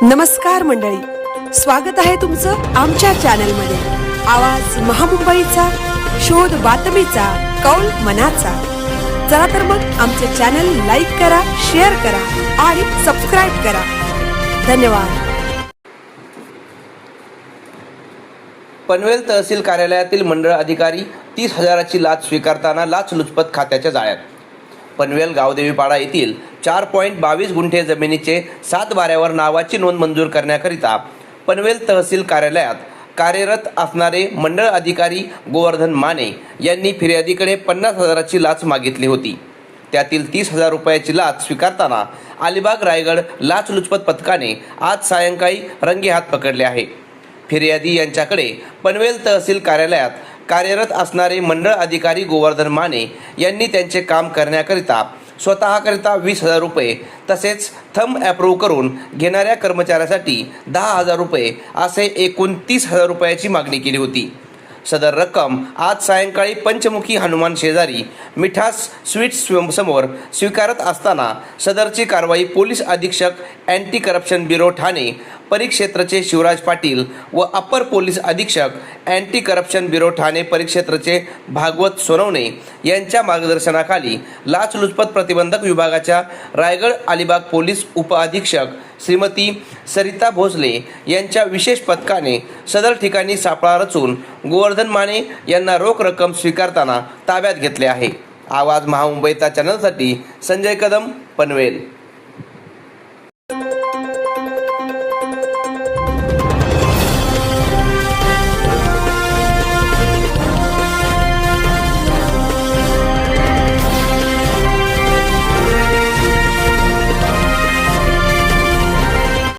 नमस्कार मंडळी, स्वागत आहे तुमचं आमच्या चॅनलमध्ये। आवाज महामुंबईचा, शोध बातमीचा, कौल मनाचा। चला तर मग आमचे चॅनल लाईक करा, शेअर करा आणि सबस्क्राइब करा। धन्यवाद। पनवेल तहसील कार्यालयातील मंडळ अधिकारी 30,000ची लाच स्वीकारताना लाचलुचपत खात्याच्या जाळ्यात। पनवेल गावदेवीपाडा येथील 4.22 गुंठे जमिनीचे 7 बाऱ्यावर नावाची नोंद मंजूर करण्याकरिता पनवेल तहसील कार्यालयात कार्यरत असणारे मंडळ अधिकारी गोवर्धन माने यांनी फिर्यादीकडे 50,000ची लाच मागितली होती। त्यातील 30,000 रुपयाची लाच स्वीकारताना अलिबाग रायगड लाचलुचपत पथकाने आज सायंकाळी रंगेहात पकडले आहे। फिर्यादी यांच्याकडे पनवेल तहसील कार्यालयात कार्यरत असणारे मंडळ अधिकारी गोवर्धन माने यांनी त्यांचे काम करण्याकरिता स्वतःकरिता 20,000 रुपये तसेच थंब अप्रूव्ह करून घेणाऱ्या कर्मचाऱ्यासाठी 10,000 रुपये असे एकूण 30,000 रुपयाची मागणी केली होती। सदर रक्कम आज सायंकाळी पंचमुखी हनुमान शेजारी मिठास स्वीट्स समोर स्वीकारत असताना सदरची कारवाई पोलीस अधीक्षक अँटी करप्शन ब्युरो ठाणे परिक्षेत्रचे शिवराज पाटील व अपर पोलीस अधीक्षक अँटी करप्शन ब्युरो ठाणे परिक्षेत्रचे भागवत सोनवणे यांच्या मार्गदर्शनाखाली लाचलुचपत प्रतिबंधक विभागाच्या रायगड अलिबाग पोलीस उपअधीक्षक श्रीमती सरिता भोसले यांच्या विशेष पथकाने सदर ठिकाणी सापळा रचून गोवर्धन माने यांना रोख रक्कम स्वीकारताना ताब्यात घेतले आहे। आवाज महामुंबईचा चॅनलसाठी संजय कदम, पनवेल।